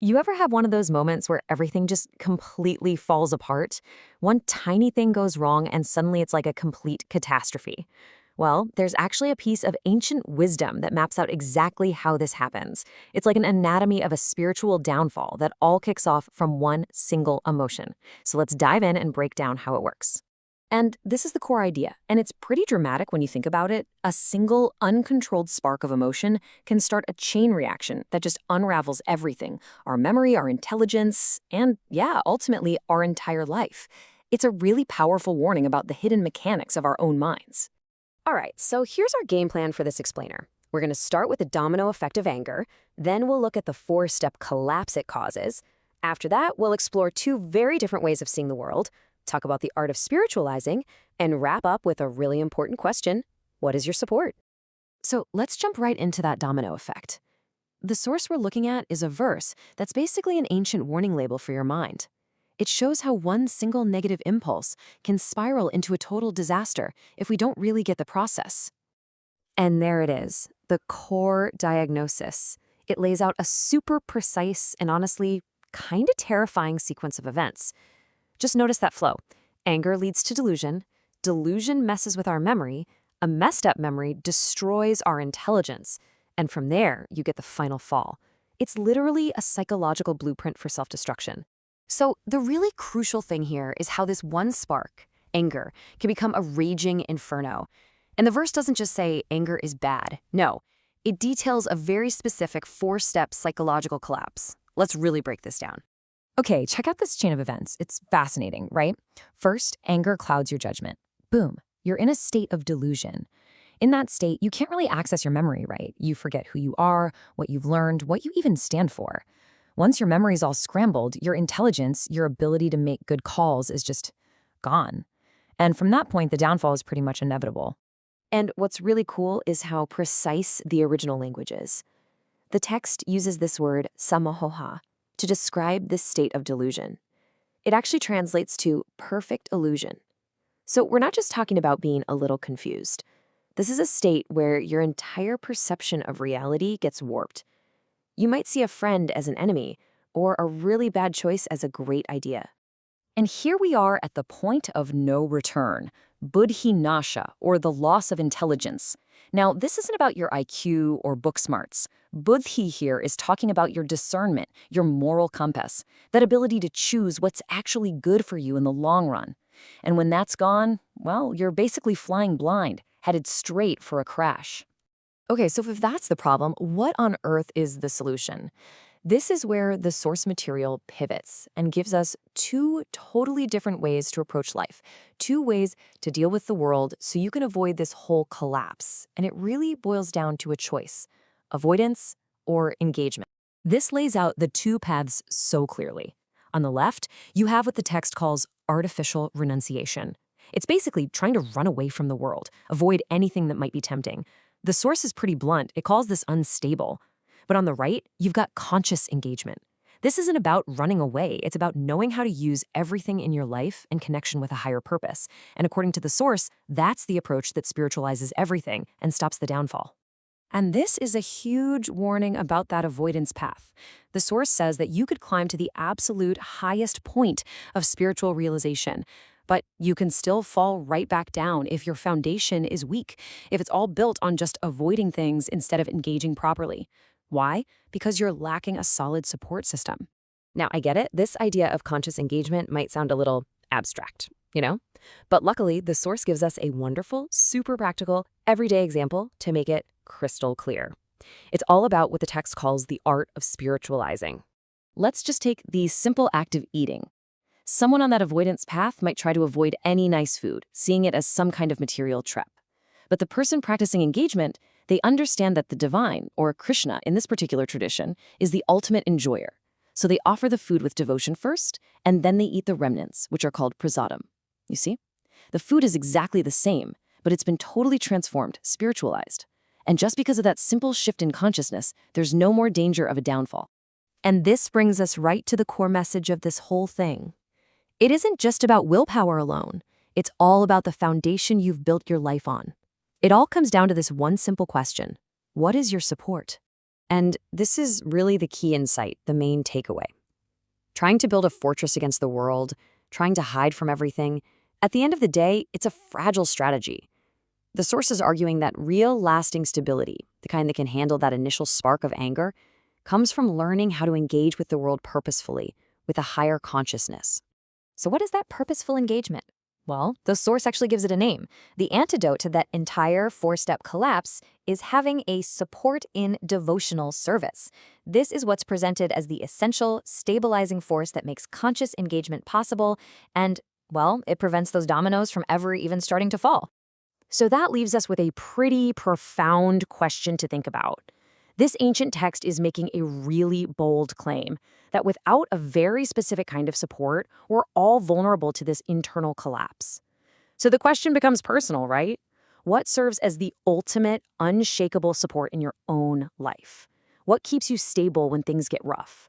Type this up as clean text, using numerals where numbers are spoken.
You ever have one of those moments where everything just completely falls apart? One tiny thing goes wrong and suddenly it's like a complete catastrophe. Well, there's actually a piece of ancient wisdom that maps out exactly how this happens. It's like an anatomy of a spiritual downfall that all kicks off from one single emotion. So let's dive in and break down how it works. And this is the core idea, and it's pretty dramatic when you think about it. A single, uncontrolled spark of emotion can start a chain reaction that just unravels everything: our memory, our intelligence, and yeah, ultimately, our entire life. It's a really powerful warning about the hidden mechanics of our own minds. All right, so here's our game plan for this explainer. We're going to start with the domino effect of anger, then we'll look at the four-step collapse it causes. After that, we'll explore two very different ways of seeing the world, talk about the art of spiritualizing, and wrap up with a really important question: what is your support? So let's jump right into that domino effect. The source we're looking at is a verse that's basically an ancient warning label for your mind. It shows how one single negative impulse can spiral into a total disaster if we don't really get the process. And there it is, the core diagnosis. It lays out a super precise and honestly kind of terrifying sequence of events. Just notice that flow. Anger leads to delusion. Delusion messes with our memory. A messed up memory destroys our intelligence. And from there, you get the final fall. It's literally a psychological blueprint for self-destruction. So the really crucial thing here is how this one spark, anger, can become a raging inferno. And the verse doesn't just say anger is bad. No, it details a very specific four-step psychological collapse. Let's really break this down. Okay, check out this chain of events. It's fascinating, right? First, anger clouds your judgment. Boom, you're in a state of delusion. In that state, you can't really access your memory, right? You forget who you are, what you've learned, what you even stand for. Once your memory's all scrambled, your intelligence, your ability to make good calls is just gone. And from that point, the downfall is pretty much inevitable. And what's really cool is how precise the original language is. The text uses this word sammohaḥ to describe this state of delusion. It actually translates to perfect illusion. So we're not just talking about being a little confused. This is a state where your entire perception of reality gets warped. You might see a friend as an enemy or a really bad choice as a great idea. And here we are at the point of no return, buddhi-nāśo, or the loss of intelligence. Now, this isn't about your IQ or book smarts. Buddhi here is talking about your discernment, your moral compass, that ability to choose what's actually good for you in the long run. And when that's gone, well, you're basically flying blind, headed straight for a crash. Okay, so if that's the problem, what on earth is the solution? This is where the source material pivots and gives us two totally different ways to approach life, two ways to deal with the world so you can avoid this whole collapse. And it really boils down to a choice: avoidance or engagement. This lays out the two paths so clearly. On the left, you have what the text calls artificial renunciation. It's basically trying to run away from the world, avoid anything that might be tempting. The source is pretty blunt. It calls this unstable. But on the right, you've got conscious engagement. This isn't about running away. It's about knowing how to use everything in your life in connection with a higher purpose. And according to the source, that's the approach that spiritualizes everything and stops the downfall. And this is a huge warning about that avoidance path. The source says that you could climb to the absolute highest point of spiritual realization, but you can still fall right back down if your foundation is weak, if it's all built on just avoiding things instead of engaging properly. Why? Because you're lacking a solid support system. Now, I get it. This idea of conscious engagement might sound a little abstract, you know? But luckily, the source gives us a wonderful, super practical, everyday example to make it crystal clear. It's all about what the text calls the art of spiritualizing. Let's just take the simple act of eating. Someone on that avoidance path might try to avoid any nice food, seeing it as some kind of material trap. But the person practicing engagement, they understand that the divine, or Krishna in this particular tradition, is the ultimate enjoyer. So they offer the food with devotion first, and then they eat the remnants, which are called prasadam. You see? The food is exactly the same, but it's been totally transformed, spiritualized. And just because of that simple shift in consciousness, there's no more danger of a downfall. And this brings us right to the core message of this whole thing. It isn't just about willpower alone. It's all about the foundation you've built your life on. It all comes down to this one simple question: what is your support? And this is really the key insight, the main takeaway. Trying to build a fortress against the world, trying to hide from everything, at the end of the day, it's a fragile strategy. The source is arguing that real, lasting stability, the kind that can handle that initial spark of anger, comes from learning how to engage with the world purposefully, with a higher consciousness. So what is that purposeful engagement? Well, the source actually gives it a name. The antidote to that entire four-step collapse is having a support in devotional service. This is what's presented as the essential, stabilizing force that makes conscious engagement possible, and, well, it prevents those dominoes from ever even starting to fall. So that leaves us with a pretty profound question to think about. This ancient text is making a really bold claim that without a very specific kind of support, we're all vulnerable to this internal collapse. So the question becomes personal, right? What serves as the ultimate, unshakable support in your own life? What keeps you stable when things get rough?